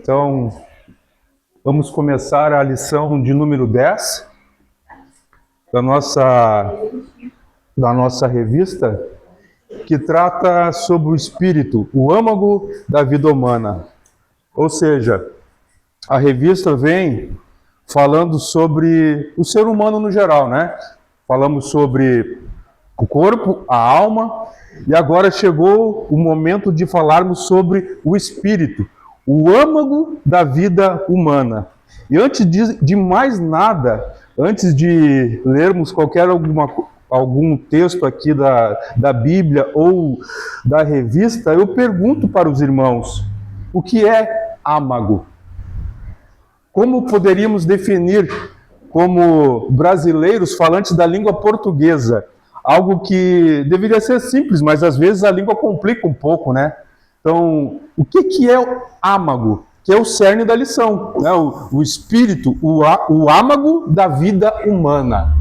Então, vamos começar a lição de número 10 da nossa revista, que trata sobre o espírito, o âmago da vida humana. Ou seja, a revista vem falando sobre o ser humano no geral, né? Falamos sobre o corpo, a alma, e agora chegou o momento de falarmos sobre o espírito, o âmago da vida humana. E antes de mais nada, antes de lermos algum texto aqui da Bíblia ou da revista, eu pergunto para os irmãos, o que é âmago? Como poderíamos definir como brasileiros falantes da língua portuguesa? Algo que deveria ser simples, mas às vezes a língua complica um pouco, né? Então, o que é o âmago? Que é o cerne da lição, né? O espírito, o âmago da vida humana.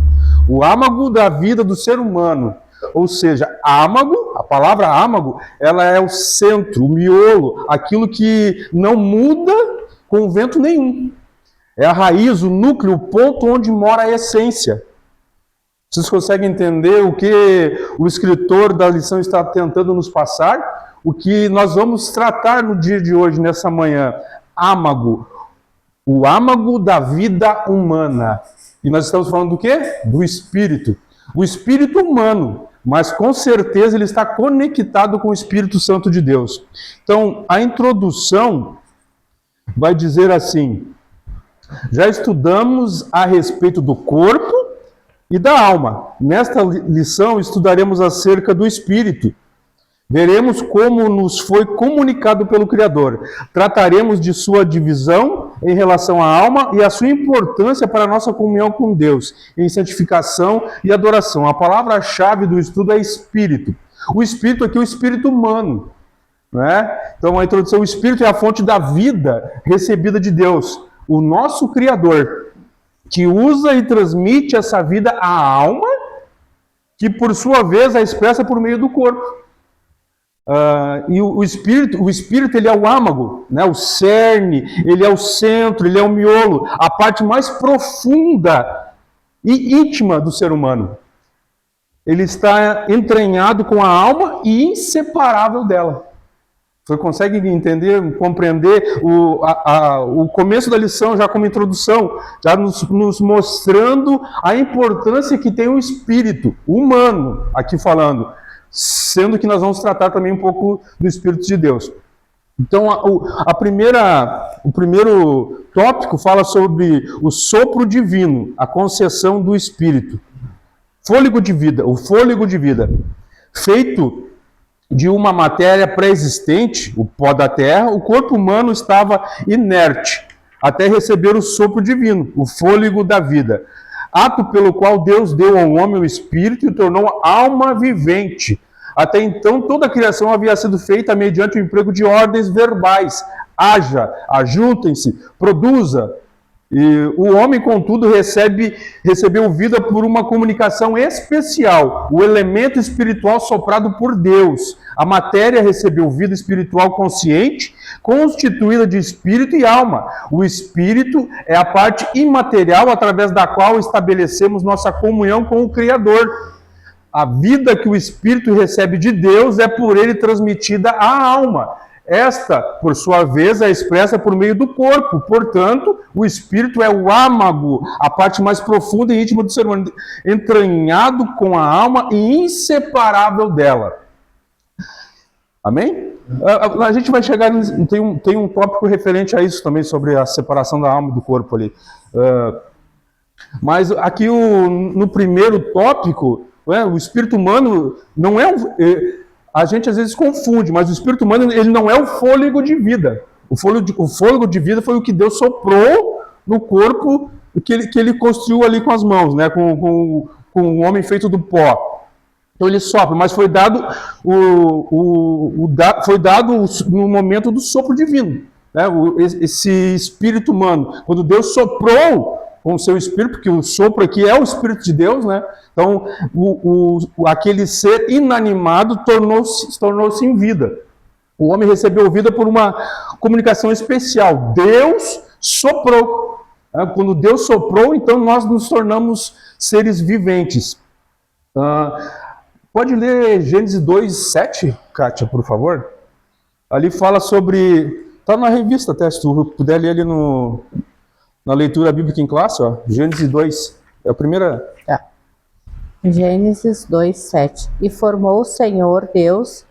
O âmago da vida do ser humano. Ou seja, âmago, a palavra âmago, ela é o centro, o miolo, aquilo que não muda com vento nenhum. É a raiz, o núcleo, o ponto onde mora a essência. Vocês conseguem entender o que o escritor da lição está tentando nos passar? O que nós vamos tratar no dia de hoje, nessa manhã? Âmago. O âmago da vida humana. E nós estamos falando do quê? Do espírito. O espírito humano, mas com certeza ele está conectado com o Espírito Santo de Deus. Então, a introdução vai dizer assim: já estudamos a respeito do corpo e da alma. Nesta lição estudaremos acerca do espírito. Veremos como nos foi comunicado pelo Criador. Trataremos de sua divisão em relação à alma e a sua importância para a nossa comunhão com Deus, em santificação e adoração. A palavra-chave do estudo é espírito. O espírito aqui é o espírito humano, né? Então a introdução: o espírito é a fonte da vida recebida de Deus, o nosso Criador, que usa e transmite essa vida à alma, que por sua vez a expressa por meio do corpo. E o espírito ele é o âmago, né? O cerne, ele é o centro, ele é o miolo, a parte mais profunda e íntima do ser humano. Ele está entranhado com a alma e inseparável dela. Você consegue entender, compreender o começo da lição, já como introdução, já nos mostrando a importância que tem o espírito humano, aqui falando, sendo que nós vamos tratar também um pouco do Espírito de Deus. Então, o primeiro tópico fala sobre o sopro divino, a concessão do Espírito. Fôlego de vida, o fôlego de vida, feito de uma matéria pré-existente, o pó da terra, o corpo humano estava inerte, até receber o sopro divino, o fôlego da vida. Ato pelo qual Deus deu ao homem o espírito e o tornou alma vivente. Até então, toda a criação havia sido feita mediante o emprego de ordens verbais. Haja, ajuntem-se, produza. E o homem, contudo, recebeu vida por uma comunicação especial, o elemento espiritual soprado por Deus. A matéria recebeu vida espiritual consciente, constituída de espírito e alma. O espírito é a parte imaterial através da qual estabelecemos nossa comunhão com o Criador. A vida que o espírito recebe de Deus é por ele transmitida à alma. Esta, por sua vez, é expressa por meio do corpo. Portanto, o espírito é o âmago, a parte mais profunda e íntima do ser humano, entranhado com a alma e inseparável dela. Amém? A gente vai chegar, tem um tópico referente a isso também, sobre a separação da alma e do corpo ali. Mas aqui no primeiro tópico, o espírito humano não é... A gente às vezes confunde, mas o espírito humano ele não é o fôlego de vida. O fôlego de vida foi o que Deus soprou no corpo que ele construiu ali com as mãos, né? com o homem feito do pó. Então ele sopra, mas foi dado no momento do sopro divino, né? Esse espírito humano, quando Deus soprou com o seu espírito, porque o sopro aqui é o Espírito de Deus, né? Então, aquele ser inanimado tornou-se em vida. O homem recebeu vida por uma comunicação especial. Deus soprou. Quando Deus soprou, então nós nos tornamos seres viventes. Pode ler Gênesis 2:7, Kátia, por favor? Ali fala sobre... Está na revista até, se tu puder ler ali na leitura bíblica em classe, ó, Gênesis 2. É a primeira... Gênesis 2:7. E formou o Senhor Deus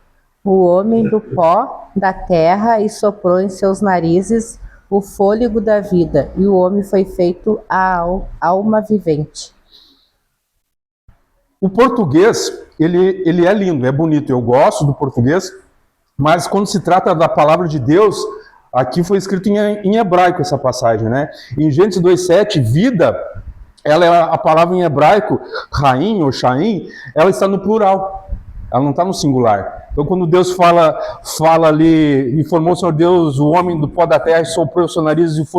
o homem do pó da terra e soprou em seus narizes o fôlego da vida, e o homem foi feito a alma vivente. O português, ele é lindo, é bonito, eu gosto do português, mas quando se trata da palavra de Deus, aqui foi escrito em hebraico essa passagem, né? Em Gênesis 2:7, vida, ela é a palavra em hebraico, Raim ou Shaim, ela está no plural, ela não está no singular. Então, quando Deus fala ali, e formou o Senhor Deus o homem do pó da terra, e soprou em seus narizes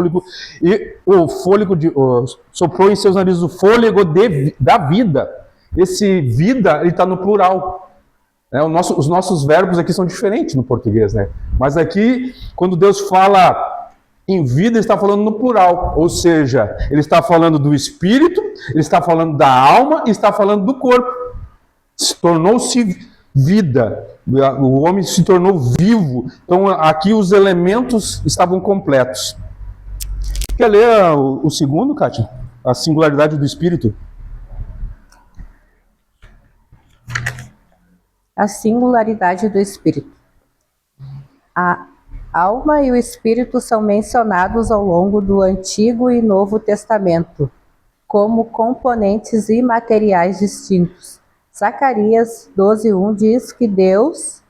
soprou em seus narizes o fôlego da vida. Esse vida, ele está no plural. Os nossos verbos aqui são diferentes no português, né? Mas aqui, quando Deus fala em vida, ele está falando no plural. Ou seja, ele está falando do espírito, ele está falando da alma e está falando do corpo. Tornou-se vida. O homem se tornou vivo. Então, aqui os elementos estavam completos. Quer ler o segundo, Kátia? A singularidade do espírito? A singularidade do espírito. A alma e o espírito são mencionados ao longo do Antigo e Novo Testamento como componentes imateriais distintos. Zacarias 12:1 diz que Deus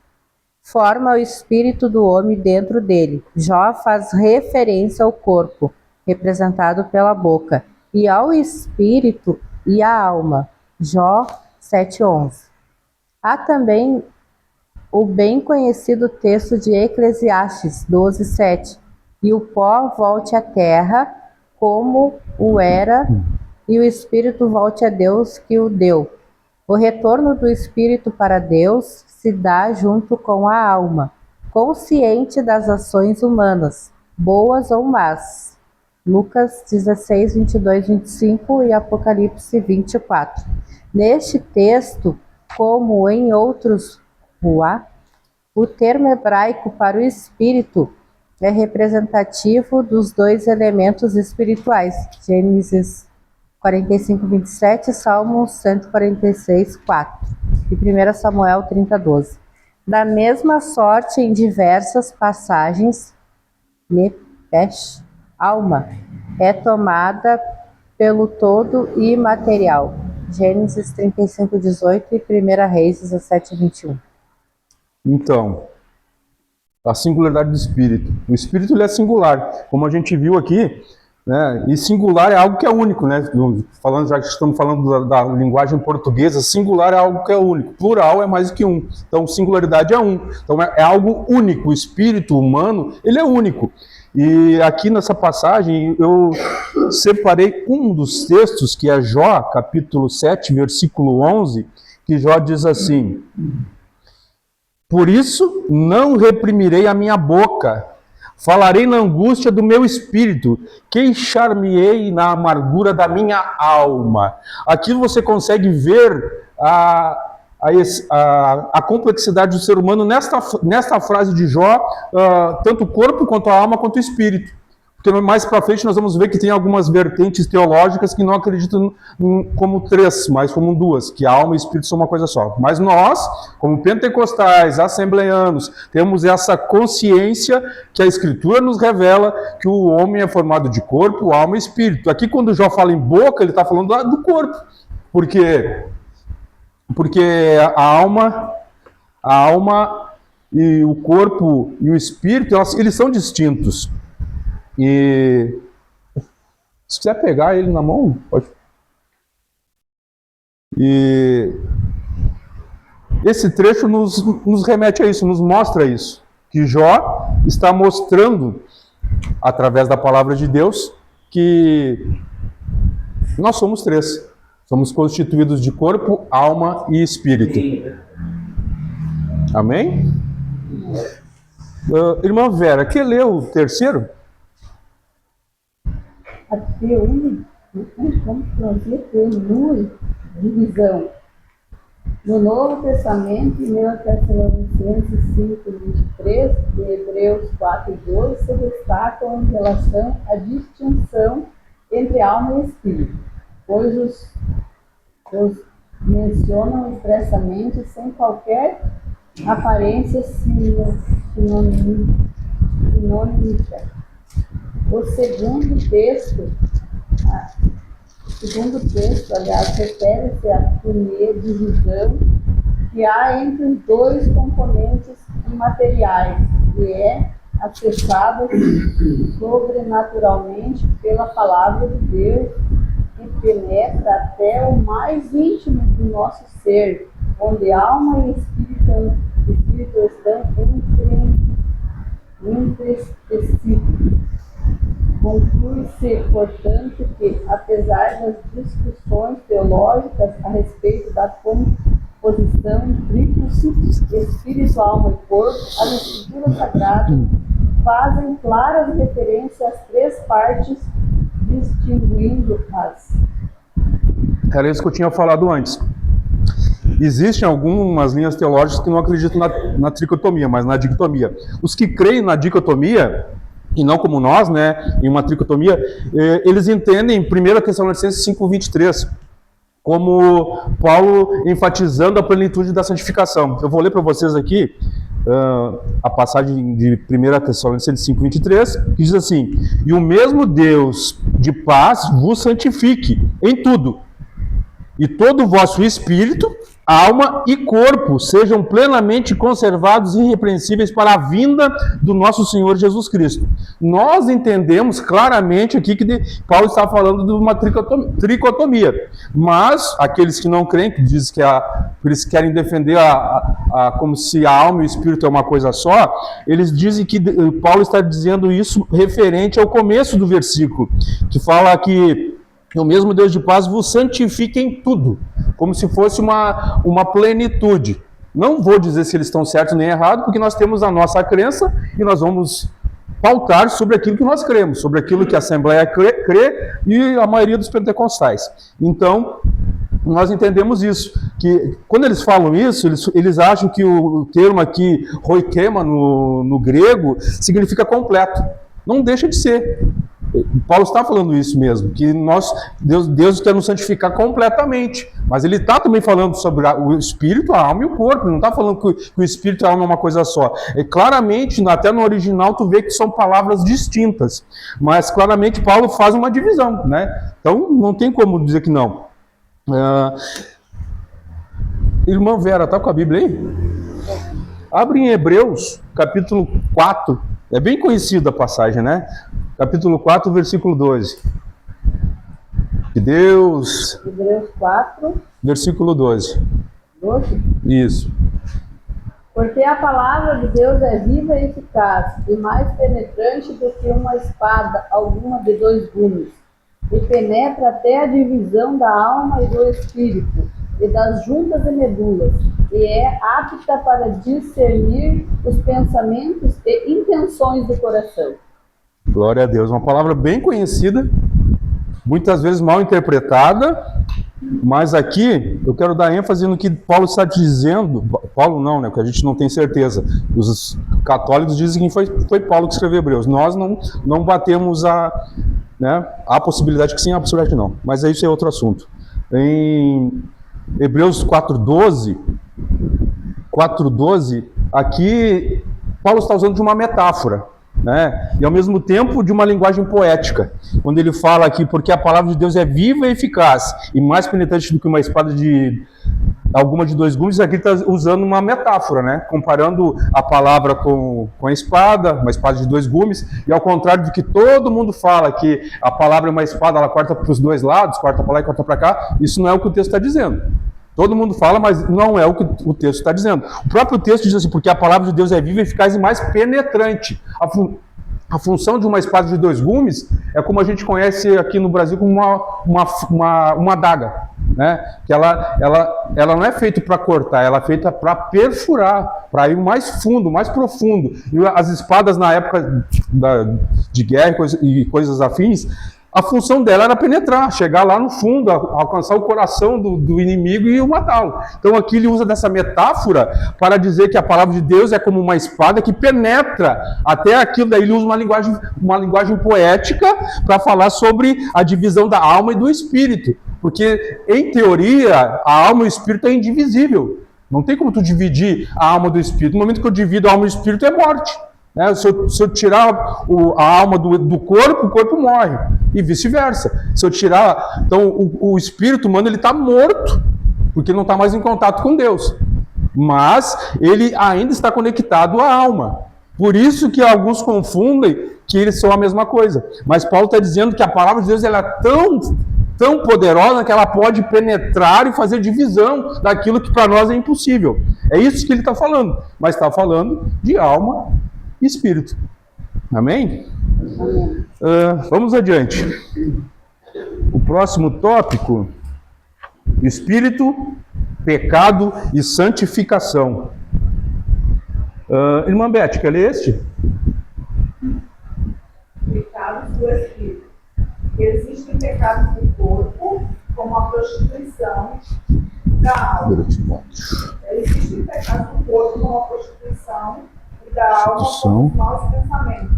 forma o espírito do homem dentro dele. Jó faz referência ao corpo, representado pela boca, e ao espírito e à alma. Jó 7:11. Há também o bem conhecido texto de Eclesiastes 12:7. E o pó volte à terra como o era, e o espírito volte a Deus que o deu. O retorno do espírito para Deus se dá junto com a alma, consciente das ações humanas, boas ou más. Lucas 16, 22, 25 e Apocalipse 24. Neste texto, como em outros, o termo hebraico para o espírito é representativo dos dois elementos espirituais. Gênesis 45, 27, Salmos 146, 4 e 1 Samuel 30, 12. Da mesma sorte, em diversas passagens, Nefesh, alma, é tomada pelo todo imaterial. Gênesis 35, 18 e 1 Reis 17, 21. Então, a singularidade do espírito. O espírito ele é singular, como a gente viu aqui, né? E singular é algo que é único, né? Já que estamos falando da linguagem portuguesa, singular é algo que é único. Plural é mais do que um. Então, singularidade é um. Então, é algo único. O espírito humano, ele é único. E aqui nessa passagem, eu separei um dos textos, que é Jó, capítulo 7, versículo 11, que Jó diz assim: por isso não reprimirei a minha boca, falarei na angústia do meu espírito, queixar-me-ei na amargura da minha alma. Aqui você consegue ver a complexidade do ser humano nesta frase de Jó, tanto o corpo quanto a alma quanto o espírito. Porque mais para frente nós vamos ver que tem algumas vertentes teológicas que não acreditam como três, mas como duas, que a alma e o espírito são uma coisa só. Mas nós, como pentecostais, assembleanos, temos essa consciência que a Escritura nos revela que o homem é formado de corpo, alma e espírito. Aqui quando Jó fala em boca, ele está falando do corpo. Porque a alma e o corpo e o espírito, eles são distintos. E se quiser pegar ele na mão, pode. E esse trecho nos remete a isso, nos mostra isso. Que Jó está mostrando, através da palavra de Deus, que nós somos três. Somos constituídos de corpo, alma e espírito. Amém? Irmã Vera, quer ler o terceiro? Até une, vamos trazer divisão. No Novo Testamento, em 1 Tessalonicenses 5:23 e Hebreus 4:12, se destacam em relação à distinção entre alma e espírito, pois os mencionam expressamente sem qualquer aparência sinônica. O segundo texto, aliás, refere-se à divisão que há entre os dois componentes imateriais, e é acessada sobrenaturalmente pela palavra de Deus e penetra até o mais íntimo do nosso ser, onde alma e espírito estão entristecidos. Conclui-se, portanto, que, apesar das discussões teológicas a respeito da composição tríplice, espírito, alma e corpo, as escrituras sagradas fazem claras referências às três partes, distinguindo-as. Era isso que eu tinha falado antes. Existem algumas linhas teológicas que não acreditam na tricotomia, mas na dicotomia. Os que creem na dicotomia, e não como nós, né, em uma tricotomia, eles entendem 1 Tessalonicenses 5:23 como Paulo enfatizando a plenitude da santificação. Eu vou ler para vocês aqui a passagem de 1 Tessalonicenses 5:23, que diz assim: "E o mesmo Deus de paz vos santifique em tudo, e todo o vosso espírito, alma e corpo sejam plenamente conservados e irrepreensíveis para a vinda do nosso Senhor Jesus Cristo." Nós entendemos claramente aqui que Paulo está falando de uma tricotomia, mas aqueles que não creem, que dizem que eles querem defender como se a alma e o espírito é uma coisa só, eles dizem que Paulo está dizendo isso referente ao começo do versículo, que fala que o mesmo Deus de paz vos santifique em tudo, como se fosse uma plenitude. Não vou dizer se eles estão certos nem errados, porque nós temos a nossa crença e nós vamos pautar sobre aquilo que nós cremos, sobre aquilo que a Assembleia crê e a maioria dos pentecostais. Então, nós entendemos isso, que quando eles falam isso, eles acham que o termo aqui, roikema, no grego, significa completo. Não deixa de ser. Paulo está falando isso mesmo, que Deus quer nos santificar completamente, mas ele está também falando sobre o espírito, a alma e o corpo. Ele não está falando que o espírito e a alma é uma coisa só. Claramente, até no original, tu vê que são palavras distintas, mas claramente Paulo faz uma divisão, né? Então não tem como dizer que não. Irmã Vera, está com a Bíblia aí? Abre em Hebreus, capítulo 4, é bem conhecida a passagem, né? Capítulo 4, versículo 12. Hebreus 4, versículo 12. 12. Isso. Porque a palavra de Deus é viva e eficaz, e mais penetrante do que uma espada alguma de dois gumes, e penetra até a divisão da alma e do espírito, e das juntas e medulas, e é apta para discernir os pensamentos e intenções do coração. Glória a Deus. Uma palavra bem conhecida, muitas vezes mal interpretada, mas aqui eu quero dar ênfase no que Paulo está dizendo. Paulo não, né? Porque a gente não tem certeza. Os católicos dizem que foi Paulo que escreveu Hebreus. Nós não batemos a possibilidade que sim, a possibilidade que não. Mas isso é outro assunto. Em Hebreus 4:12, aqui Paulo está usando de uma metáfora, né? E ao mesmo tempo de uma linguagem poética, quando ele fala aqui, porque a palavra de Deus é viva e eficaz, e mais penetrante do que uma espada de dois gumes. Aqui está usando uma metáfora, né? Comparando a palavra com a espada, uma espada de dois gumes, e ao contrário do que todo mundo fala, que a palavra é uma espada, ela corta para os dois lados, corta para lá e corta para cá, isso não é o que o texto está dizendo. Todo mundo fala, mas não é o que o texto está dizendo. O próprio texto diz assim, porque a palavra de Deus é viva, eficaz e mais penetrante. A função de uma espada de dois gumes é como a gente conhece aqui no Brasil como uma adaga. né? Que ela não é feita para cortar, ela é feita para perfurar, para ir mais fundo, mais profundo. E as espadas na época de guerra e coisas afins, a função dela era penetrar, chegar lá no fundo, alcançar o coração do inimigo e o matá-lo. Então aqui ele usa dessa metáfora para dizer que a palavra de Deus é como uma espada que penetra até aquilo. Daí ele usa uma linguagem poética para falar sobre a divisão da alma e do espírito. Porque, em teoria, a alma e o espírito é indivisível. Não tem como tu dividir a alma do espírito. No momento que eu divido a alma e o espírito é morte. Se eu tirar a alma do corpo, o corpo morre. E vice-versa. Se eu tirar... Então, o espírito humano está morto, porque não está mais em contato com Deus. Mas ele ainda está conectado à alma. Por isso que alguns confundem que eles são a mesma coisa. Mas Paulo está dizendo que a palavra de Deus ela é tão poderosa que ela pode penetrar e fazer divisão daquilo que para nós é impossível. É isso que ele está falando. Mas está falando de alma e espírito. Amém? Vamos adiante. O próximo tópico: espírito, pecado e santificação. Irmã Beth, quer ler este? Pecados do espírito. Existem pecados do corpo, como a prostituição da alma. Existem pecados do corpo, como a prostituição e da alma, como os maus pensamentos.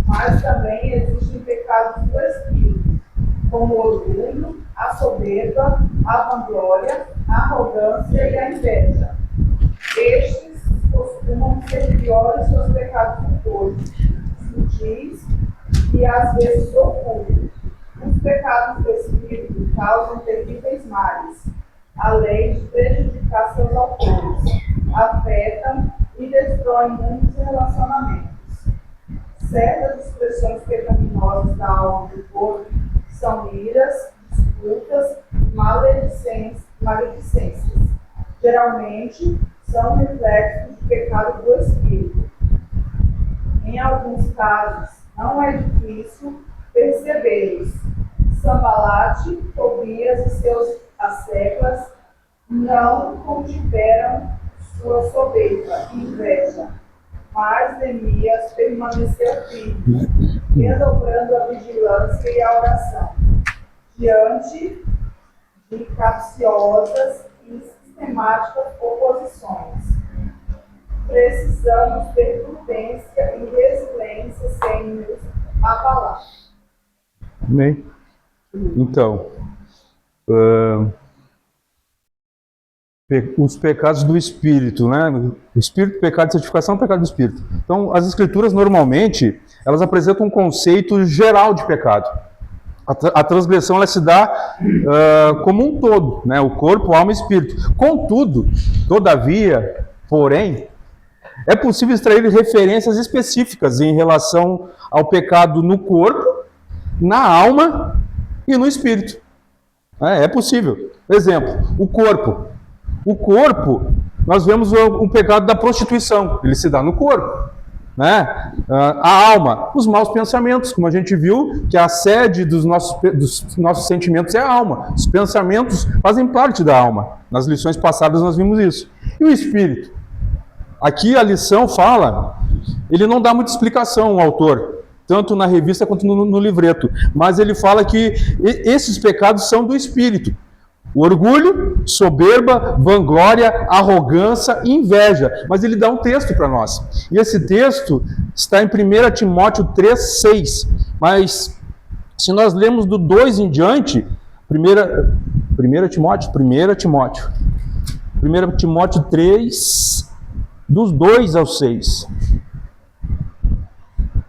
Mas também existem pecados do espírito, como o orgulho, a soberba, a vanglória, a arrogância e a inveja. Estes costumam ser piores que os pecados do corpo, sutis e às vezes ocultos. Os pecados do espírito causam terríveis males, além de prejudicar seus autores, afetam e destroem muitos relacionamentos. Certas expressões pecaminosas da alma e do corpo são iras, disputas, maledicências. Geralmente, são reflexos do pecado do espírito. Em alguns casos, não é difícil percebê-los. Sanbalate, Tobias e seus asseclas não contiveram sua soberba e inveja, mas Neemias permaneceu firme, redobrando a vigilância e a oração, diante de capciosas e sistemáticas oposições. Precisamos ter prudência e resiliência sem nos abalar. Amém? Então, os pecados do Espírito, né? O Espírito, pecado de santificação, pecado do Espírito. Então, as Escrituras, normalmente, elas apresentam um conceito geral de pecado. A transgressão, ela se dá como um todo, né? O corpo, alma e espírito. Contudo, todavia, porém, é possível extrair referências específicas em relação ao pecado no corpo, na alma e no espírito. É possível. Exemplo, o corpo. O corpo, nós vemos o pecado da prostituição, ele se dá no corpo. Né? A alma, os maus pensamentos, como a gente viu, que a sede dos nossos sentimentos é a alma. Os pensamentos fazem parte da alma. Nas lições passadas nós vimos isso. E o espírito? Aqui a lição fala, ele não dá muita explicação, o autor, tanto na revista quanto no livreto, mas ele fala que esses pecados são do espírito. O orgulho, soberba, vanglória, arrogância e inveja. Mas ele dá um texto para nós. E esse texto está em 1 Timóteo 3,6. Mas se nós lermos do 2 em diante, 1 Timóteo 3, dos 2 ao 6.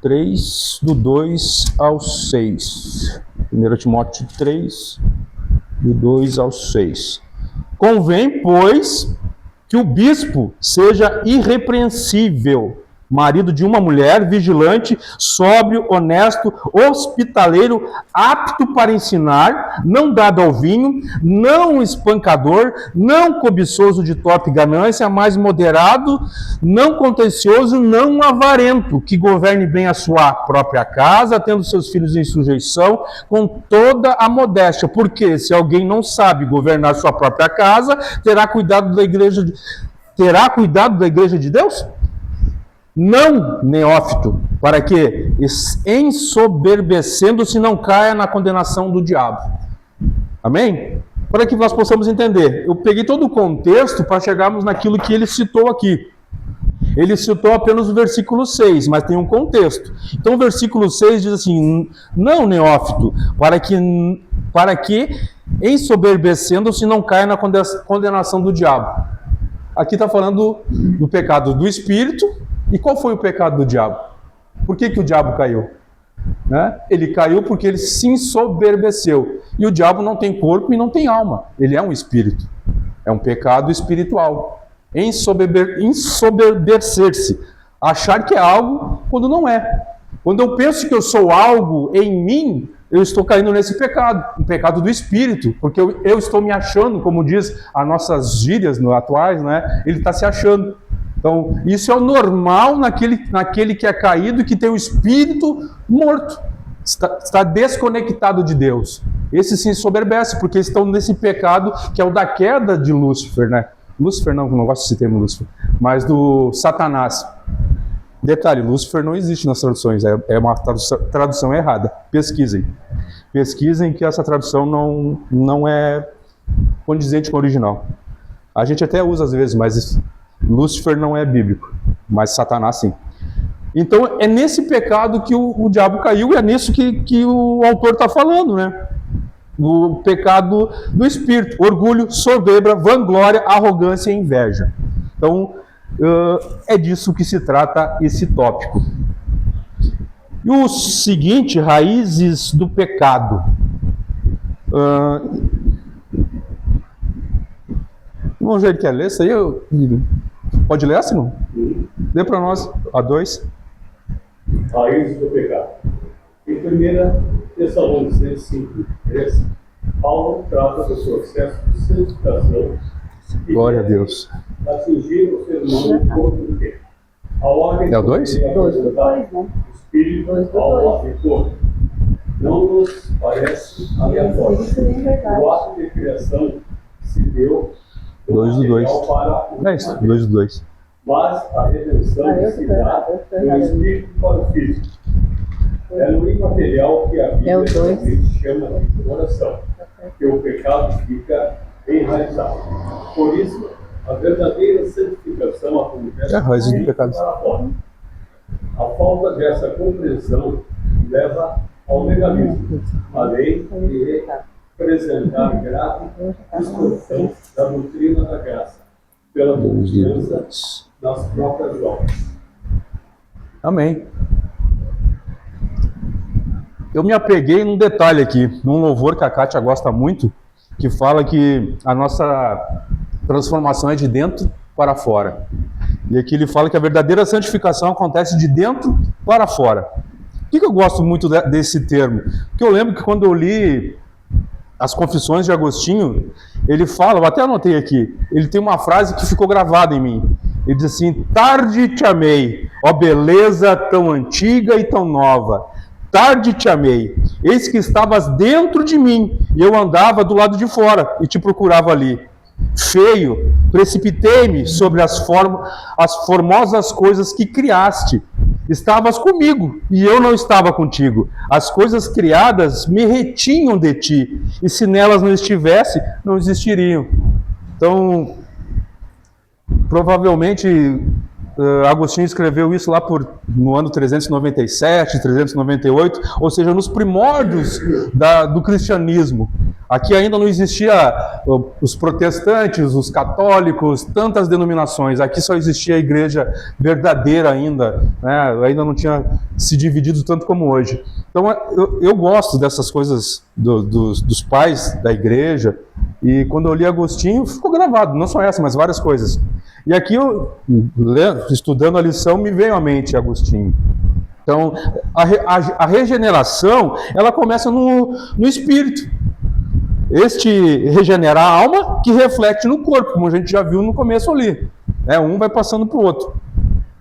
3, do 2 ao 6. 1 Timóteo 3, do 2 ao 6. Convém, pois, que o bispo seja irrepreensível, marido de uma mulher, vigilante, sóbrio, honesto, hospitaleiro, apto para ensinar, não dado ao vinho, não espancador, não cobiçoso de torpe ganância, mas moderado, não contencioso, não avarento, que governe bem a sua própria casa, tendo seus filhos em sujeição, com toda a modéstia. Porque se alguém não sabe governar sua própria casa, terá cuidado da igreja de Deus? Não, neófito, para que, ensoberbecendo-se, não caia na condenação do diabo. Amém? Para que nós possamos entender. Eu peguei todo o contexto para chegarmos naquilo que ele citou aqui. Ele citou apenas o versículo 6, mas tem um contexto. Então o versículo 6 diz assim: não, neófito, para que ensoberbecendo-se, não caia na condenação do diabo. Aqui está falando do pecado do espírito. E qual foi o pecado do diabo? Por que o diabo caiu? Né? Ele caiu porque ele se ensoberbeceu. E o diabo não tem corpo e não tem alma. Ele é um espírito. É um pecado espiritual. Ensoberbecer-se. Achar que é algo quando não é. Quando eu penso que eu sou algo em mim, eu estou caindo nesse pecado. Um pecado do espírito. Porque eu estou me achando, como diz as nossas gírias atuais, né? Ele está se achando. Então, isso é o normal naquele que é caído e que tem o espírito morto. Está desconectado de Deus. Esse se ensoberbece, porque estão nesse pecado que é o da queda de Lúcifer, né? Lúcifer não gosto desse termo Lúcifer, mas do Satanás. Detalhe, Lúcifer não existe nas traduções, é uma tradução errada. Pesquisem. Pesquisem que essa tradução não é condizente com o original. A gente até usa às vezes, mas Lúcifer não é bíblico, mas Satanás sim. Então é nesse pecado que o diabo caiu e é nisso que o autor está falando, né? O pecado do espírito: orgulho, soberba, vanglória, arrogância e inveja. Então é disso que se trata esse tópico. E o seguinte: raízes do pecado. Vamos ver, ele quer ler isso aí? Pode ler, assim, não? Dê para nós, a 2. Raízes do pecado. Em 1 Tessalonicenses 5:13, Paulo trata do processo de santificação Glória a Deus. atingir o ser humano em todo o tempo. A ordem É o 2? é apresentar o espírito, alma e corpo. Não nos parece aleatório. O ato de criação se deu 2 do 2. para o É isso, 2 do 2. mas a redenção se dá do espírito para o físico. É no imaterial que a Bíblia realmente chama de coração, que o pecado fica enraizado. Por isso, a verdadeira santificação acontece É a raiz do pecado. para fora. A falta dessa compreensão leva ao legalismo, além de representar grave distorção da doutrina da graça, pela confiança nas próprias obras. Amém. Eu me apeguei num detalhe aqui, num louvor que a Kátia gosta muito, que fala que a nossa transformação é de dentro para fora. E aqui ele fala que a verdadeira santificação acontece de dentro para fora. Por que eu gosto muito desse termo? Porque eu lembro que quando eu li as Confissões de Agostinho, ele fala, eu até anotei aqui, ele tem uma frase que ficou gravada em mim. Ele diz assim: tarde te amei, ó beleza tão antiga e tão nova. Tarde te amei, eis que estavas dentro de mim, e eu andava do lado de fora, e te procurava ali. Feio, precipitei-me sobre as formosas coisas que criaste. Estavas comigo, e eu não estava contigo. As coisas criadas me retinham de ti, e se nelas não estivesse, não existiriam. Então, provavelmente Agostinho escreveu isso lá no ano 397, 398, ou seja, nos primórdios do cristianismo. Aqui ainda não existia os protestantes, os católicos, tantas denominações. Aqui só existia a igreja verdadeira ainda, né? Ainda não tinha se dividido tanto como hoje. Então eu gosto dessas coisas dos pais da igreja, e quando eu li Agostinho ficou gravado, não só essa, mas várias coisas. E aqui, estudando a lição, me veio à mente Agostinho. Então, a regeneração, ela começa no espírito. Este regenerar a alma que reflete no corpo, como a gente já viu no começo ali. Um vai passando para o outro.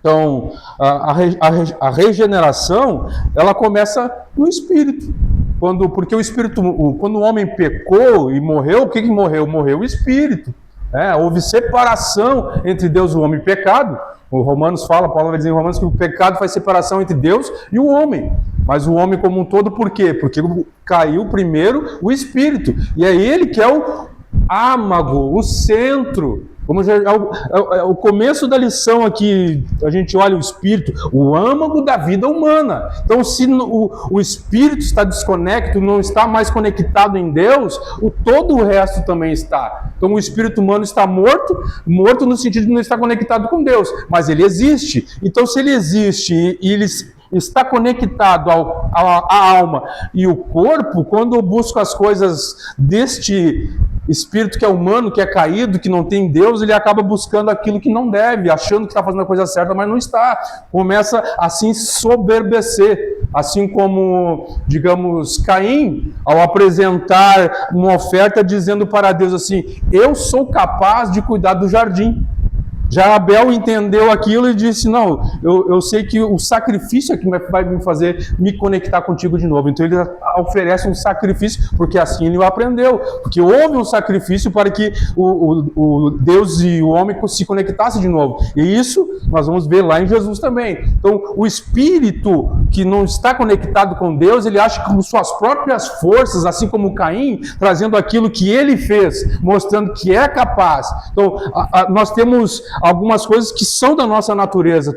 Então, a regeneração, ela começa no espírito. Porque o espírito, quando o homem pecou e morreu, o que morreu? Morreu o espírito. Houve separação entre Deus e o homem. Pecado, o Romanos fala, Paulo vai dizer em Romanos que o pecado faz separação entre Deus e o homem. Mas o homem como um todo, por quê? Porque caiu primeiro o espírito. E é ele que é o âmago, o centro. Como o começo da lição aqui, a gente olha o espírito, o âmago da vida humana. Então, se o espírito está desconectado, não está mais conectado em Deus, todo o resto também está. Então, o espírito humano está morto no sentido de não estar conectado com Deus, mas ele existe. Então, se ele existe e ele está conectado à alma e o corpo, quando eu busco as coisas deste espírito que é humano, que é caído, que não tem Deus, ele acaba buscando aquilo que não deve, achando que está fazendo a coisa certa, mas não está. Começa assim soberbecer, assim como, digamos, Caim, ao apresentar uma oferta dizendo para Deus assim: eu sou capaz de cuidar do jardim. Já Abel entendeu aquilo e disse: não, eu sei que o sacrifício é que vai me fazer me conectar contigo de novo. Então ele oferece um sacrifício, porque assim ele o aprendeu. Porque houve um sacrifício para que o Deus e o homem se conectassem de novo. E isso nós vamos ver lá em Jesus também. Então o espírito que não está conectado com Deus, ele acha que com suas próprias forças, assim como Caim, trazendo aquilo que ele fez, mostrando que é capaz. Então nós temos algumas coisas que são da nossa natureza.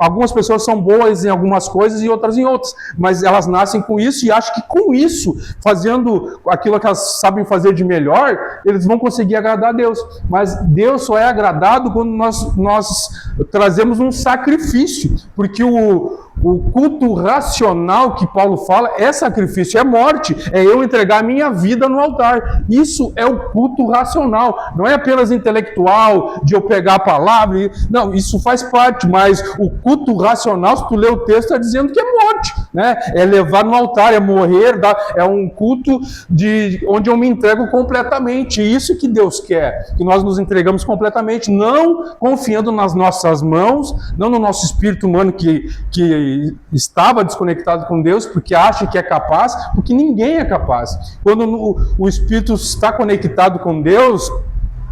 Algumas pessoas são boas em algumas coisas e outras em outras, mas elas nascem com isso e acham que com isso, fazendo aquilo que elas sabem fazer de melhor, eles vão conseguir agradar a Deus. Mas Deus só é agradado quando nós trazemos um sacrifício, porque o culto racional que Paulo fala é sacrifício, é morte, é eu entregar a minha vida no altar. Isso é o culto racional, não é apenas intelectual, de eu pegar a palavra, não, isso faz parte, mas o culto racional, se tu ler o texto, está dizendo que é morte, né? É levar no altar, é morrer, é um culto onde eu me entrego completamente. Isso que Deus quer, que nós nos entregamos completamente, não confiando nas nossas mãos, não no nosso espírito humano que estava desconectado com Deus, porque acha que é capaz, porque ninguém é capaz. Quando o espírito está conectado com Deus,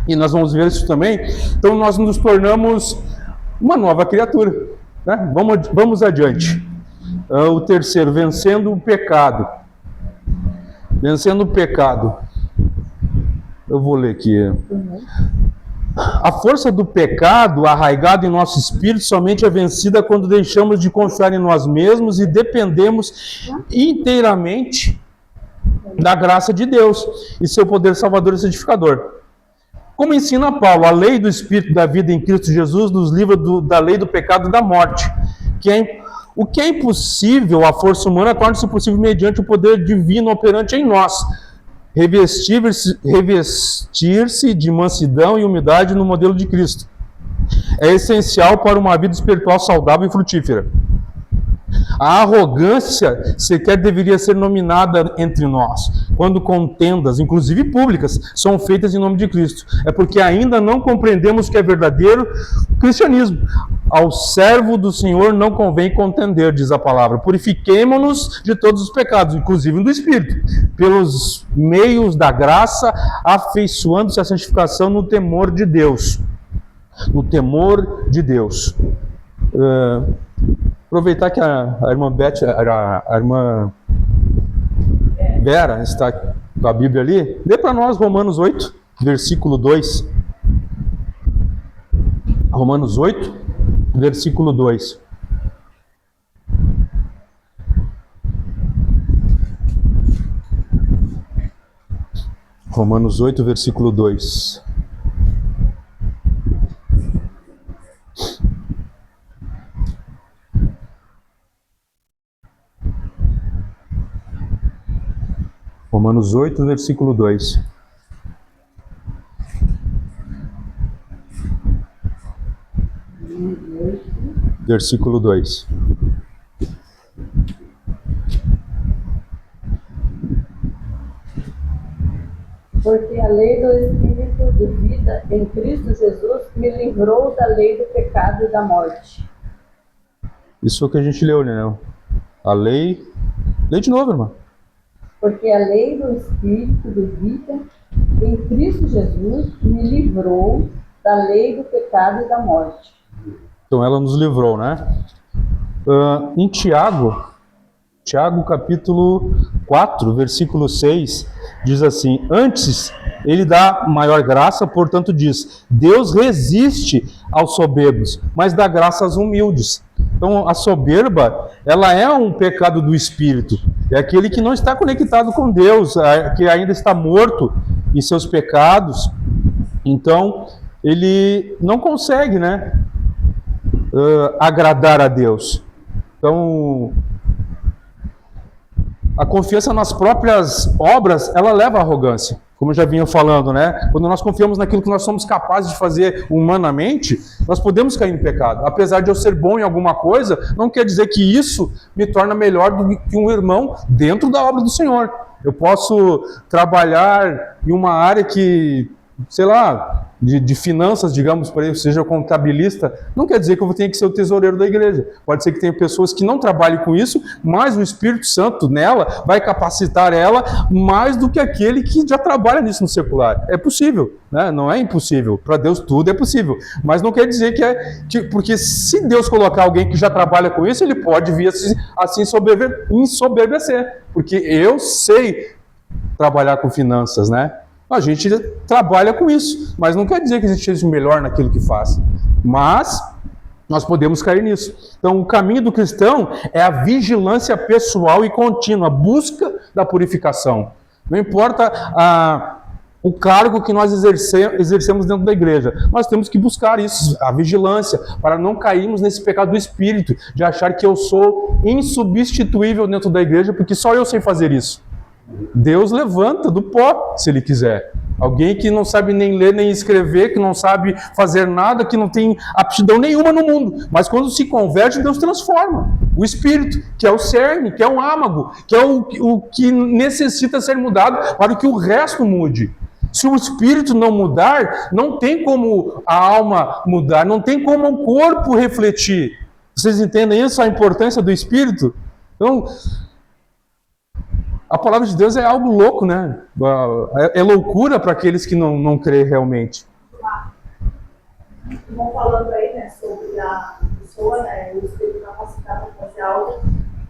e nós vamos ver isso também, então nós nos tornamos uma nova criatura, né? Vamos adiante. O terceiro, vencendo o pecado. Vencendo o pecado. Eu vou ler aqui. A força do pecado arraigada em nosso espírito somente é vencida quando deixamos de confiar em nós mesmos e dependemos inteiramente da graça de Deus e seu poder salvador e santificador. Como ensina Paulo, a lei do Espírito da vida em Cristo Jesus nos livra da lei do pecado e da morte. O que é impossível à força humana torna-se possível mediante o poder divino operante em nós. Revestir-se de mansidão e humildade no modelo de Cristo é essencial para uma vida espiritual saudável e frutífera. A arrogância sequer deveria ser nominada entre nós, quando contendas, inclusive públicas, são feitas em nome de Cristo. É porque ainda não compreendemos o que é verdadeiro cristianismo. Ao servo do Senhor não convém contender, diz a palavra. Purifiquemo-nos de todos os pecados, inclusive do Espírito, pelos meios da graça, afeiçoando-se à santificação no temor de Deus. No temor de Deus. Aproveitar que a irmã Beth, a irmã Vera está com a Bíblia ali, lê para nós Romanos 8, versículo 2. Romanos 8, versículo 2. Romanos 8, versículo 2. Romanos 8, versículo 2. versículo 2. Porque a lei do Espírito de vida em Cristo Jesus me livrou da lei do pecado e da morte. Isso é o que a gente leu, né? A lei... Lê de novo, irmão. Porque a lei do Espírito de vida em Cristo Jesus me livrou da lei do pecado e da morte. Então ela nos livrou, né? Em Tiago capítulo 4, versículo 6, diz assim: antes ele dá maior graça, portanto diz, Deus resiste aos soberbos, mas dá graça aos humildes. Então a soberba, ela é um pecado do espírito, é aquele que não está conectado com Deus, que ainda está morto em seus pecados, então ele não consegue, né, agradar a Deus. Então a confiança nas próprias obras, ela leva à arrogância, como eu já vinha falando, né? Quando nós confiamos naquilo que nós somos capazes de fazer humanamente, nós podemos cair em pecado. Apesar de eu ser bom em alguma coisa, não quer dizer que isso me torna melhor do que um irmão dentro da obra do Senhor. Eu posso trabalhar em uma área que, sei lá, de finanças, digamos, por exemplo, seja contabilista, não quer dizer que eu vou ter que ser o tesoureiro da igreja. Pode ser que tenha pessoas que não trabalhem com isso, mas o Espírito Santo nela vai capacitar ela mais do que aquele que já trabalha nisso no secular. É possível, né? Não é impossível. Para Deus tudo é possível. Mas não quer dizer porque se Deus colocar alguém que já trabalha com isso, ele pode vir assim ensoberbecer. Porque eu sei trabalhar com finanças, né? A gente trabalha com isso, mas não quer dizer que a gente seja melhor naquilo que faz. Mas nós podemos cair nisso. Então, o caminho do cristão é a vigilância pessoal e contínua, a busca da purificação. Não importa o cargo que nós exercemos dentro da igreja, nós temos que buscar isso, a vigilância, para não cairmos nesse pecado do espírito, de achar que eu sou insubstituível dentro da igreja, porque só eu sei fazer isso. Deus levanta do pó, se Ele quiser. Alguém que não sabe nem ler nem escrever, que não sabe fazer nada, que não tem aptidão nenhuma no mundo. Mas quando se converte, Deus transforma. O Espírito, que é o cerne, que é um âmago, que é o que necessita ser mudado para que o resto mude. Se o Espírito não mudar, não tem como a alma mudar, não tem como o corpo refletir. Vocês entendem isso, a importância do Espírito? Então, a palavra de Deus é algo louco, né? É loucura para aqueles que não creem realmente. Vão falando aí, né, sobre a pessoa, né, o espírito capacitado para fazer algo,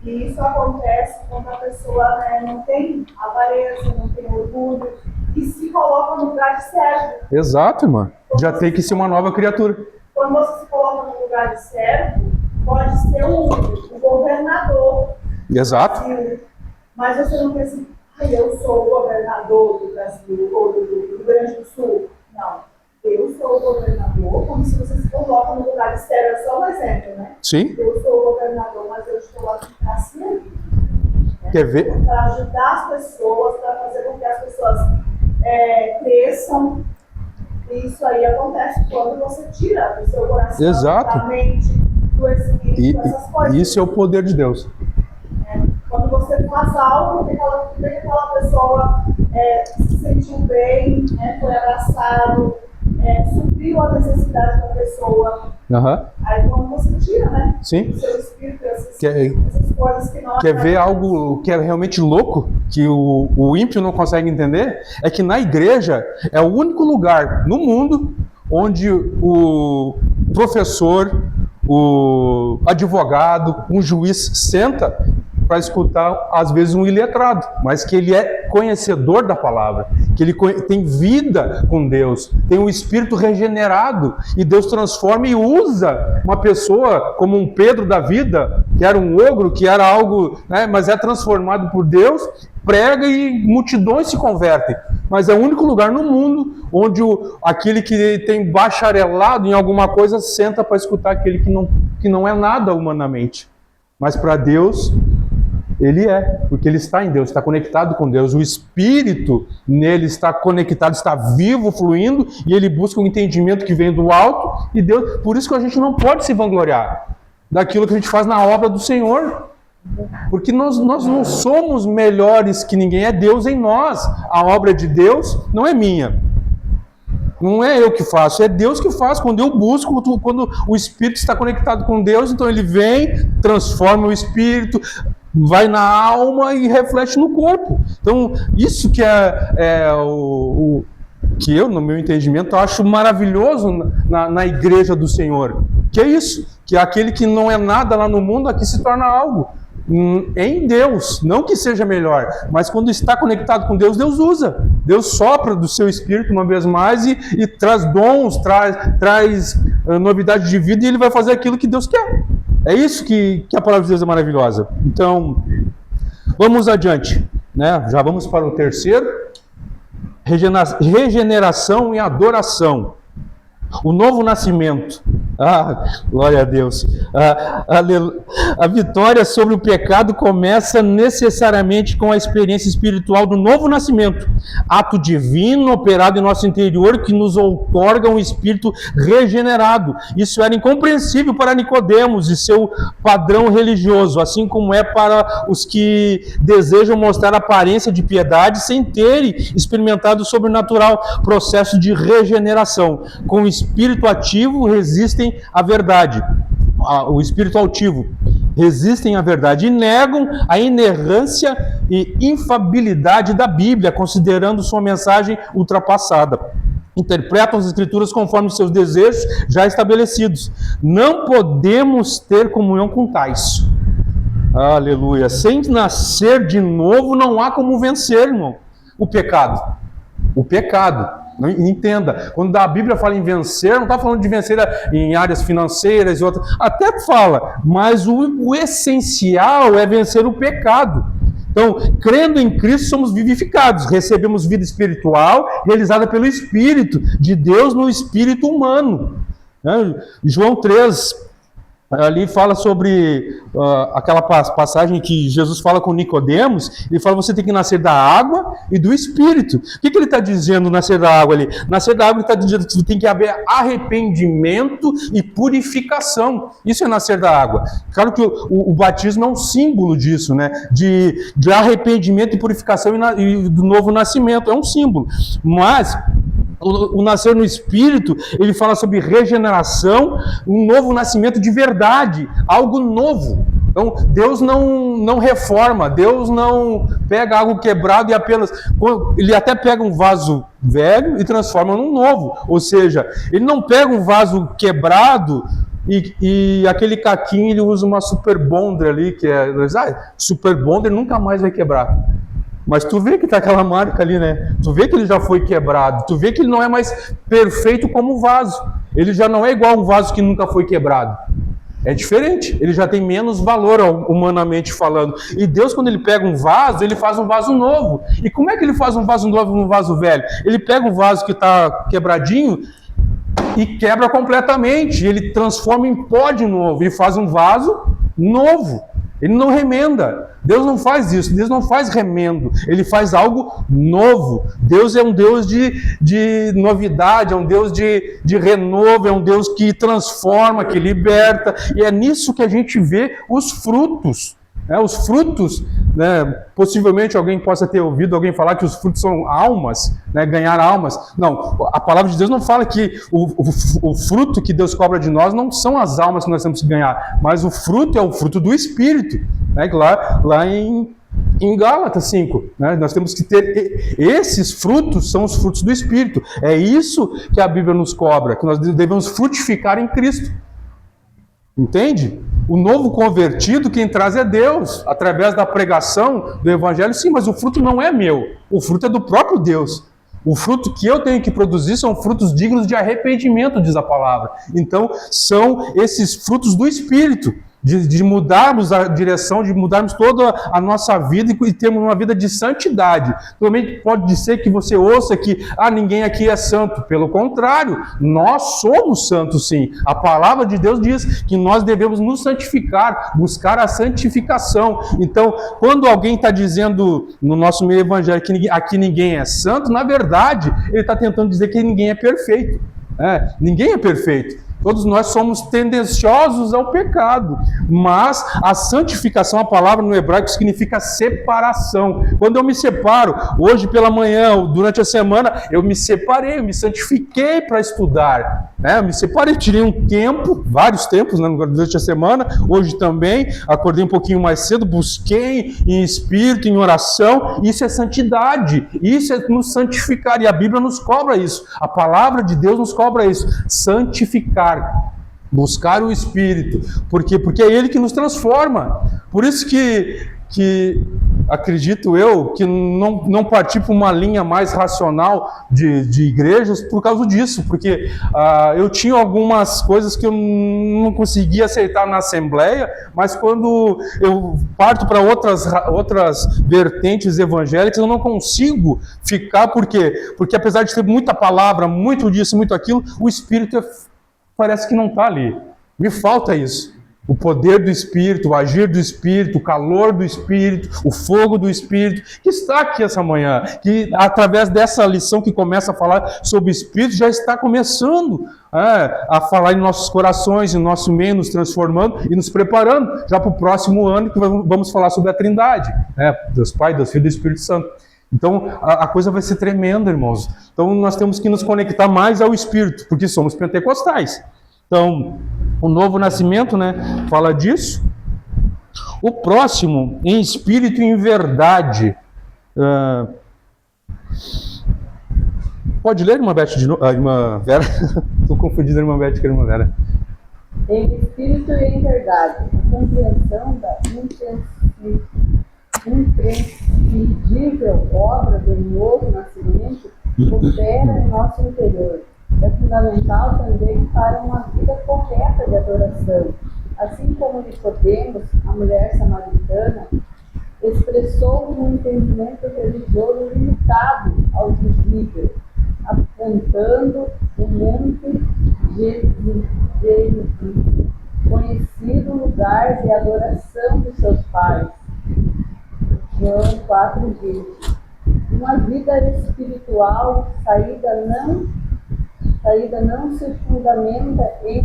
e isso acontece quando a pessoa, né, não tem avareza, não tem orgulho, e se coloca no lugar de servo. Exato, irmão. Já tem que ser uma nova criatura. Quando você se coloca no lugar de servo, pode ser o governador. Exato. Mas você não pensa, eu sou o governador do Brasil ou do Rio Grande do Sul. Não. Eu sou o governador, como se você se coloca no lugar de servo. É só um exemplo, né? Sim. Eu sou o governador, mas eu estou aqui para servir. Quer ver? Para ajudar as pessoas, para fazer com que as pessoas cresçam. E isso aí acontece quando você tira do seu coração, exato, da mente, do espírito, essas coisas. Isso é o poder de Deus. Quando você faz algo, que aquela pessoa se sentiu bem, foi abraçado, supriu a necessidade da pessoa. Uhum. Aí quando você tira, né? Sim. O seu espírito, essas coisas que não... Quer ver algo que é realmente louco, que o ímpio não consegue entender? É que na igreja é o único lugar no mundo onde o professor, o advogado, um juiz senta para escutar, às vezes, um iletrado, mas que ele é conhecedor da palavra, que ele tem vida com Deus, tem um espírito regenerado, e Deus transforma e usa uma pessoa como um Pedro da vida, que era um ogro, que era algo, né, mas é transformado por Deus, prega e multidões se convertem. Mas é o único lugar no mundo onde aquele que tem bacharelado em alguma coisa senta para escutar aquele que não é nada humanamente. Mas para Deus, ele porque ele está em Deus, está conectado com Deus. O Espírito nele está conectado, está vivo, fluindo, e ele busca um entendimento que vem do alto, e Deus, por isso que a gente não pode se vangloriar. daquilo que a gente faz na obra do Senhor. Porque nós não somos melhores que ninguém, é Deus em nós. A obra de Deus não é minha. Não é eu que faço, é Deus que faz. Quando eu busco, quando o Espírito está conectado com Deus, então ele vem, transforma o Espírito, vai na alma e reflete no corpo. Então, isso que que eu, no meu entendimento, acho maravilhoso na igreja do Senhor. Que é isso, que aquele que não é nada lá no mundo, aqui se torna algo. Em Deus, não que seja melhor, mas quando está conectado com Deus, Deus usa. Deus sopra do seu Espírito uma vez mais e traz dons, traz novidade de vida, e ele vai fazer aquilo que Deus quer. É isso que a palavra de Deus é maravilhosa. Então, vamos adiante, né? Já vamos para o terceiro. Regeneração e adoração. O novo nascimento. Glória a Deus. A vitória sobre o pecado começa necessariamente com a experiência espiritual do novo nascimento. Ato divino operado em nosso interior que nos outorga um espírito regenerado. Isso era incompreensível para Nicodemos e seu padrão religioso, assim como é para os que desejam mostrar aparência de piedade sem terem experimentado o sobrenatural processo de regeneração. Com o espírito ativo resistem à verdade. O espírito altivo resistem à verdade e negam a inerrância e infabilidade da Bíblia, considerando sua mensagem ultrapassada. Interpretam as Escrituras conforme seus desejos já estabelecidos. Não podemos ter comunhão com tais. Aleluia. Sem nascer de novo, não há como vencer, irmão, o pecado. O pecado. Entenda, quando a Bíblia fala em vencer, não está falando de vencer em áreas financeiras e outras, até fala, mas o essencial é vencer o pecado. Então, crendo em Cristo, somos vivificados, recebemos vida espiritual realizada pelo Espírito de Deus no espírito humano. João 3, ali fala sobre aquela passagem que Jesus fala com Nicodemos. Ele fala, você tem que nascer da água e do Espírito. O que ele está dizendo, nascer da água ali? Nascer da água, ele está dizendo que tem que haver arrependimento e purificação. Isso é nascer da água. Claro que o batismo é um símbolo disso, né? De arrependimento e purificação e do novo nascimento. É um símbolo. Mas o nascer no Espírito, ele fala sobre regeneração, um novo nascimento de verdade, algo novo. Então, Deus não reforma, Deus não pega algo quebrado e apenas... Ele até pega um vaso velho e transforma num novo. Ou seja, ele não pega um vaso quebrado e aquele caquinho, ele usa uma super bonder ali, que é... super bonder nunca mais vai quebrar. Mas tu vê que está aquela marca ali, né? Tu vê que ele já foi quebrado. Tu vê que ele não é mais perfeito como vaso. Ele já não é igual a um vaso que nunca foi quebrado. É diferente. Ele já tem menos valor humanamente falando. E Deus, quando ele pega um vaso, ele faz um vaso novo. E como é que ele faz um vaso novo num vaso velho? Ele pega um vaso que está quebradinho e quebra completamente. Ele transforma em pó de novo. E faz um vaso novo. Ele não remenda. Deus não faz isso. Deus não faz remendo. Ele faz algo novo. Deus é um Deus de novidade, é um Deus de renovo, é um Deus que transforma, que liberta. E é nisso que a gente vê os frutos. Os frutos, né, possivelmente alguém possa ter ouvido alguém falar que os frutos são almas, né, ganhar almas. Não, a palavra de Deus não fala que o fruto que Deus cobra de nós não são as almas que nós temos que ganhar, mas o fruto é o fruto do Espírito. Né, lá em Gálatas 5, né, nós temos que ter, esses frutos são os frutos do Espírito. É isso que a Bíblia nos cobra, que nós devemos frutificar em Cristo. Entende? O novo convertido, quem traz é Deus, através da pregação do Evangelho, sim, mas o fruto não é meu, o fruto é do próprio Deus. O fruto que eu tenho que produzir são frutos dignos de arrependimento, diz a palavra. Então, são esses frutos do Espírito, de mudarmos a direção, de mudarmos toda a nossa vida e termos uma vida de santidade. Também pode ser que você ouça que ninguém aqui é santo. Pelo contrário, nós somos santos sim. A palavra de Deus diz que nós devemos nos santificar, buscar a santificação. Então, quando alguém está dizendo no nosse meio evangélico que aqui ninguém é santo, na verdade, ele está tentando dizer que ninguém é perfeito. Ninguém é perfeito. Todos nós somos tendenciosos ao pecado, mas a santificação, a palavra no hebraico significa separação. Quando eu me separo, hoje pela manhã, durante a semana, eu me separei, eu me santifiquei para estudar, né? Eu me separei, tirei um tempo, vários tempos, né, durante a semana, hoje também, acordei um pouquinho mais cedo, busquei em espírito, em oração. Isso é santidade, isso é nos santificar, e a Bíblia nos cobra isso, a palavra de Deus nos cobra isso, santificar, buscar o Espírito. Por quê? Porque é Ele que nos transforma. Por isso que acredito eu, que não partir para uma linha mais racional de igrejas por causa disso, porque eu tinha algumas coisas que eu não conseguia aceitar na Assembleia, mas quando eu parto para outras vertentes evangélicas, eu não consigo ficar, por quê? Porque apesar de ter muita palavra, muito disso, muito aquilo, o Espírito parece que não está ali. Me falta isso. O poder do Espírito, o agir do Espírito, o calor do Espírito, o fogo do Espírito, que está aqui essa manhã, que através dessa lição que começa a falar sobre o Espírito, já está começando a falar em nossos corações, em nosso meio, nos transformando e nos preparando já para o próximo ano, que vamos falar sobre a Trindade, Deus Pai, Deus Filho e do Espírito Santo. Então, a coisa vai ser tremenda, irmãos. Então, nós temos que nos conectar mais ao Espírito, porque somos pentecostais. Então, o novo nascimento, né, fala disso. O próximo, em espírito e em verdade. Pode ler, irmã Beth, de novo? Irmã Vera? Estou confundindo a irmã Beth com a irmã Vera. Em espírito e em verdade, a compreensão da imprescindível obra do novo nascimento opera em nosso interior. É fundamental também para uma vida correta de adoração. Assim como Nicodemos, a mulher samaritana, expressou um entendimento religioso limitado ao visível, apontando o monte de conhecido lugar de adoração de seus pais. João 4:20. Uma vida espiritual saída não se fundamenta em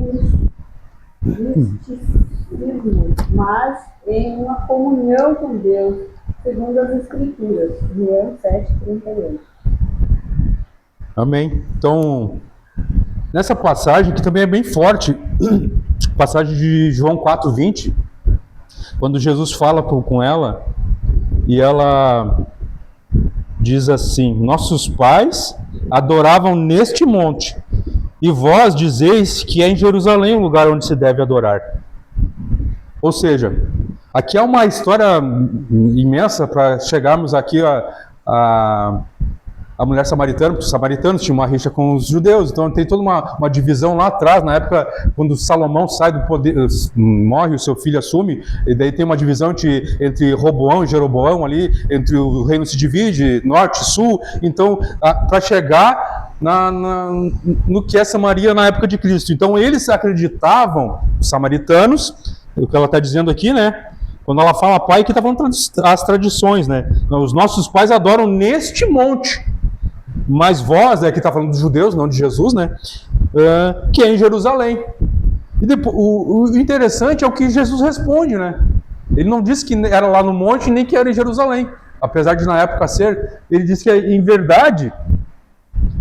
misticismo, mas em uma comunhão com Deus, segundo as Escrituras. João 7:38. Amém. Então, nessa passagem, que também é bem forte, passagem de João 4:20, quando Jesus fala com ela, e ela diz assim: nossos pais adoravam neste monte, e vós dizeis que é em Jerusalém o lugar onde se deve adorar. Ou seja, aqui é uma história imensa para chegarmos aqui a mulher samaritana, porque os samaritanos tinham uma rixa com os judeus, então tem toda uma divisão lá atrás, na época quando Salomão sai do poder, morre, o seu filho assume, e daí tem uma divisão entre Roboão e Jeroboão ali, entre o reino se divide, norte, sul, então para chegar no que é Samaria na época de Cristo. Então eles acreditavam, os samaritanos, o que ela está dizendo aqui, né? Quando ela fala pai, que está falando as tradições, né? Os nossos pais adoram neste monte. Mas vós, aqui está falando dos judeus, não de Jesus, né? Que é em Jerusalém. E depois, o interessante é o que Jesus responde, né? Ele não disse que era lá no monte, nem que era em Jerusalém. Apesar de na época ser, ele disse que em verdade,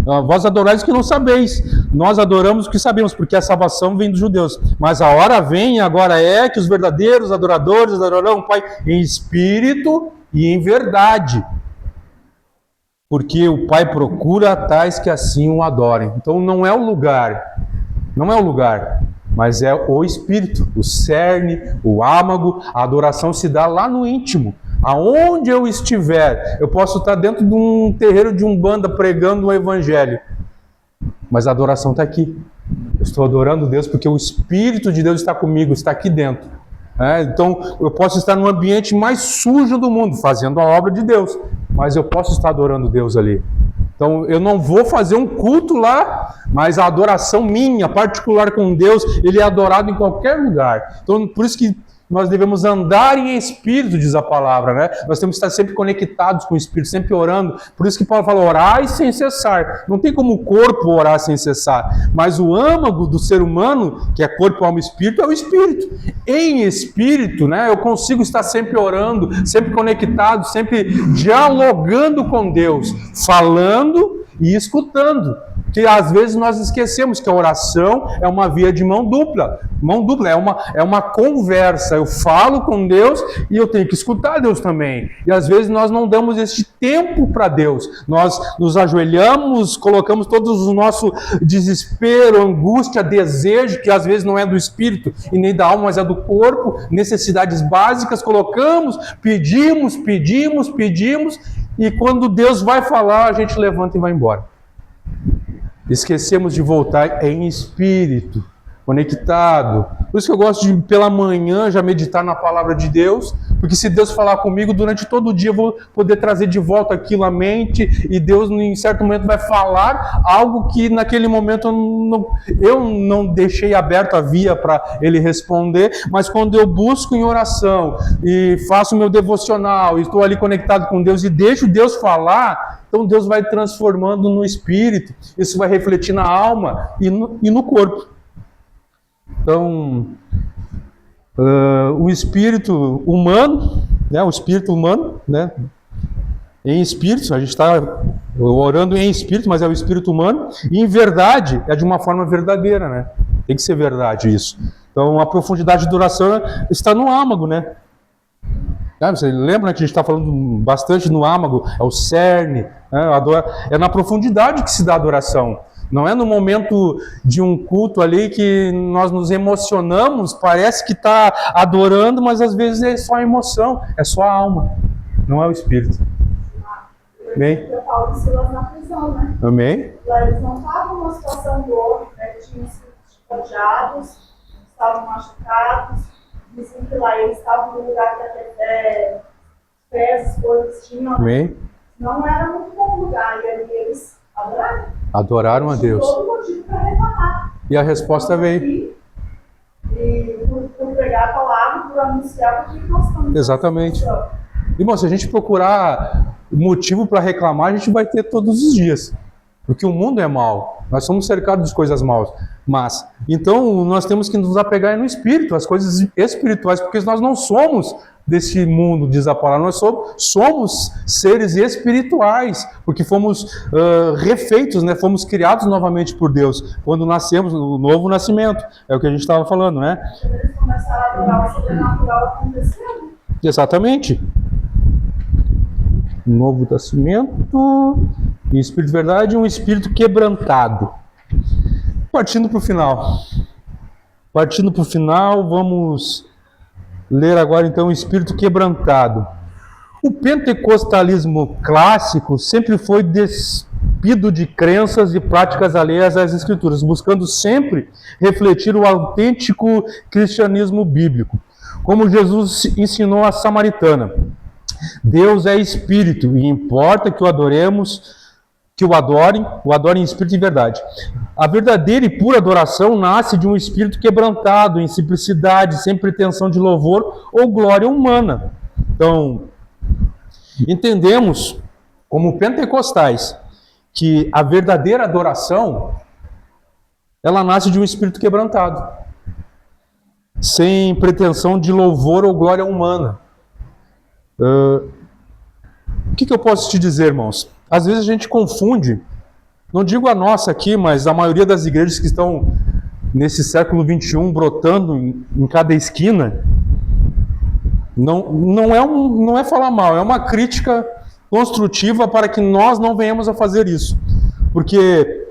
vós adorais o que não sabeis. Nós adoramos o que sabemos, porque a salvação vem dos judeus. Mas a hora vem, agora é, que os verdadeiros adoradores adorarão o Pai em espírito e em verdade. Porque o Pai procura tais que assim o adorem. Então não é o lugar, mas é o Espírito, o cerne, o âmago. A adoração se dá lá no íntimo. Aonde eu estiver, eu posso estar dentro de um terreiro de Umbanda pregando o Evangelho, mas a adoração está aqui. Eu estou adorando Deus porque o Espírito de Deus está comigo, está aqui dentro. Então eu posso estar no ambiente mais sujo do mundo, fazendo a obra de Deus, mas eu posso estar adorando Deus ali. Então eu não vou fazer um culto lá, mas a adoração minha, particular com Deus, ele é adorado em qualquer lugar. Então por isso que nós devemos andar em espírito, diz a palavra, né? Nós temos que estar sempre conectados com o espírito, sempre orando. Por isso que Paulo fala, orai sem cessar. Não tem como o corpo orar sem cessar, mas o âmago do ser humano, que é corpo, alma e espírito, é o espírito. Em espírito, né, eu consigo estar sempre orando, sempre conectado, sempre dialogando com Deus, falando e escutando. Que às vezes nós esquecemos que a oração é uma via de mão dupla. Mão dupla é uma conversa. Eu falo com Deus e eu tenho que escutar Deus também. E às vezes nós não damos esse tempo para Deus. Nós nos ajoelhamos, colocamos todo o nosso desespero, angústia, desejo, que às vezes não é do espírito e nem da alma, mas é do corpo, necessidades básicas, colocamos, pedimos, e quando Deus vai falar, a gente levanta e vai embora. Esquecemos de voltar em espírito, conectado. Por isso que eu gosto de, pela manhã, já meditar na palavra de Deus, porque se Deus falar comigo, durante todo o dia eu vou poder trazer de volta aquilo à mente, e Deus, em certo momento, vai falar algo que naquele momento eu não deixei aberto a via para Ele responder, mas quando eu busco em oração, e faço meu devocional, e estou ali conectado com Deus, e deixo Deus falar, então Deus vai transformando no espírito, isso vai refletir na alma e no corpo. Então, o espírito humano, né, em espírito, a gente está orando em espírito, mas é o espírito humano, e em verdade é de uma forma verdadeira, né? Tem que ser verdade isso. Então, a profundidade de oração está no âmago, né? Você lembra, né, que a gente está falando bastante no âmago, é o cerne, né? É na profundidade que se dá a adoração. Não é no momento de um culto ali que nós nos emocionamos, parece que está adorando, mas às vezes é só a emoção, é só a alma, não é o espírito. Amém? Eu falo de Silas na prisão, né? Amém? Lá eles não estavam numa situação boa, né? Tinham sido espanjados, estavam machucados, diziam que lá eles estavam no lugar que até pés, coisas tinham. Amém? Não era muito bom lugar, e ali eles adoraram a Deus. Todo motivo para reclamar. E a resposta veio. E por pregar a palavra, por anunciar o que nós estamos. Exatamente. Irmão, se a gente procurar motivo para reclamar, a gente vai ter todos os dias. Porque o mundo é mau. Nós somos cercados de coisas más. Então, nós temos que nos apegar no espírito, as coisas espirituais, porque nós não somos desse mundo, diz a palavra. Nós somos seres espirituais, porque fomos refeitos, né? Fomos criados novamente por Deus, quando nascemos, o novo nascimento. É o que a gente estava falando, né? Eles começaram a adorar o sobrenatural acontecendo. Exatamente. Novo nascimento, e espírito de verdade, um espírito quebrantado. Partindo para o final, vamos ler agora então o espírito quebrantado. O pentecostalismo clássico sempre foi despido de crenças e práticas alheias às escrituras, buscando sempre refletir o autêntico cristianismo bíblico, como Jesus ensinou a samaritana. Deus é espírito e importa que o adoremos, que o adorem em espírito e verdade. A verdadeira e pura adoração nasce de um espírito quebrantado, em simplicidade, sem pretensão de louvor ou glória humana. Então, entendemos, como pentecostais, que a verdadeira adoração, ela nasce de um espírito quebrantado, sem pretensão de louvor ou glória humana. O que eu posso te dizer, irmãos? Às vezes a gente confunde, não digo a nossa aqui, mas a maioria das igrejas que estão nesse século XXI brotando em cada esquina, não é falar mal, é uma crítica construtiva para que nós não venhamos a fazer isso. Porque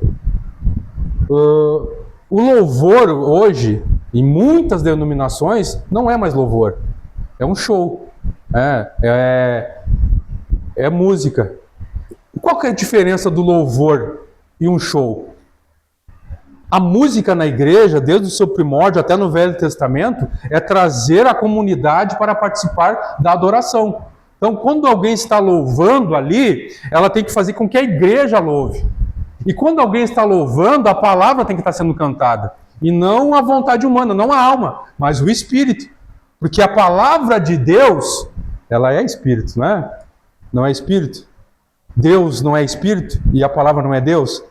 o louvor hoje, em muitas denominações, não é mais louvor, é um show, é música. Qual que é a diferença do louvor e um show? A música na igreja, desde o seu primórdio até no Velho Testamento, é trazer a comunidade para participar da adoração. Então, quando alguém está louvando ali, ela tem que fazer com que a igreja louve. E quando alguém está louvando, a palavra tem que estar sendo cantada. E não a vontade humana, não a alma, mas o espírito. Porque a palavra de Deus, ela é espírito, não é? Não é espírito? Deus não é espírito e a palavra não é Deus?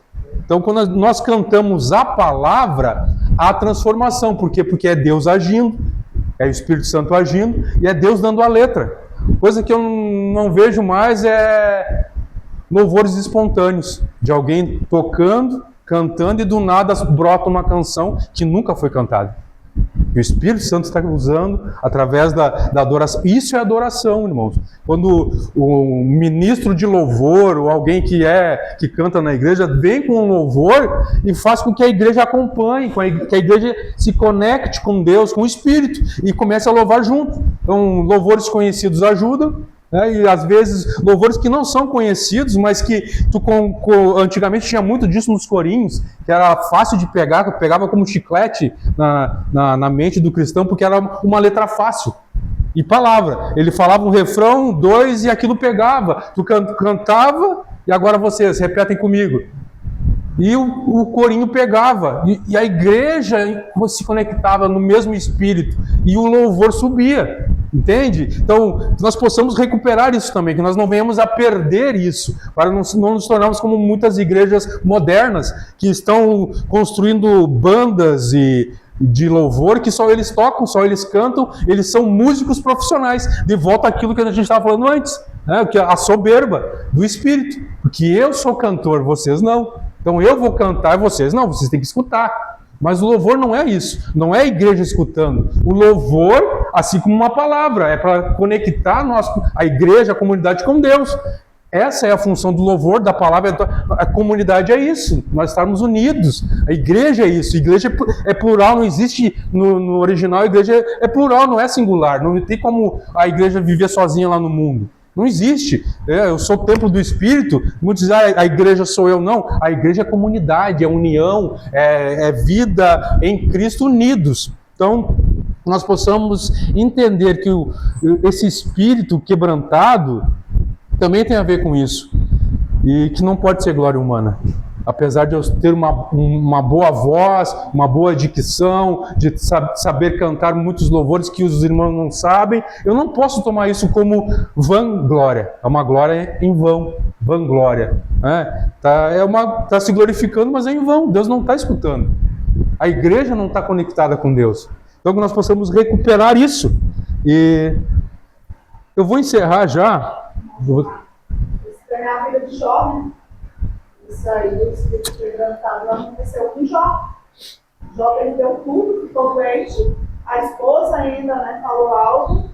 Então, quando nós cantamos a palavra, há transformação. Por quê? Porque é Deus agindo, é o Espírito Santo agindo e é Deus dando a letra. Coisa que eu não vejo mais é louvores espontâneos, de alguém tocando, cantando e do nada brota uma canção que nunca foi cantada. E o Espírito Santo está usando através da adoração. Isso é adoração, irmãos. Quando o ministro de louvor ou alguém que canta na igreja vem com um louvor e faz com que a igreja acompanhe, que a igreja se conecte com Deus, com o Espírito e comece a louvar junto. Então, louvores conhecidos ajudam. E às vezes louvores que não são conhecidos, mas que antigamente tinha muito disso nos corinhos, que era fácil de pegar, pegava como chiclete na mente do cristão, porque era uma letra fácil. E palavra, ele falava um refrão, 2 e aquilo pegava. Tu cantava e agora vocês repetem comigo. E o corinho pegava, e a igreja se conectava no mesmo espírito, e o louvor subia, entende? Então, que nós possamos recuperar isso também, que nós não venhamos a perder isso, para não nos tornarmos como muitas igrejas modernas, que estão construindo bandas de louvor, que só eles tocam, só eles cantam, eles são músicos profissionais, de volta àquilo que a gente estava falando antes, né? Que a soberba do espírito, porque eu sou cantor, vocês não. Então eu vou cantar e vocês não, vocês têm que escutar. Mas o louvor não é isso, não é a igreja escutando. O louvor, assim como uma palavra, é para conectar a igreja, a comunidade com Deus. Essa é a função do louvor, da palavra. A comunidade é isso, nós estarmos unidos. A igreja é isso, a igreja é plural, não existe no original, a igreja é plural, não é singular. Não tem como a igreja viver sozinha lá no mundo. Não existe. Eu sou o templo do Espírito. Muitos dizem, a igreja sou eu. Não. A igreja é comunidade, é união, é vida em Cristo unidos. Então, nós possamos entender que esse espírito quebrantado também tem a ver com isso. E que não pode ser glória humana. Apesar de eu ter uma boa voz, uma boa dicção, de saber cantar muitos louvores que os irmãos não sabem, eu não posso tomar isso como vanglória. É uma glória em vão, vanglória. Tá se glorificando, mas é em vão. Deus não está escutando. A igreja não está conectada com Deus. Então que nós possamos recuperar isso. E eu vou encerrar já. Isso é a vida de Jó, né? Isso aí, o espírito quebrantado aconteceu com Jó. Jó perdeu tudo, ficou doente. A esposa ainda, né, falou algo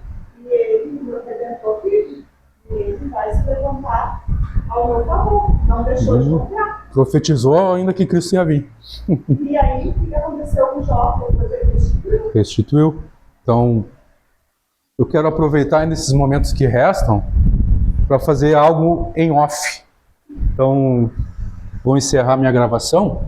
e ele, o redentor, vive. E ele vai se levantar ao meu favor. Não deixou de confiar. Profetizou ainda que Cristo ia vir. E aí, o que aconteceu com Jó? Depois ele restituiu. Restituiu. Então, eu quero aproveitar nesses momentos que restam para fazer algo em off. Então, vou encerrar minha gravação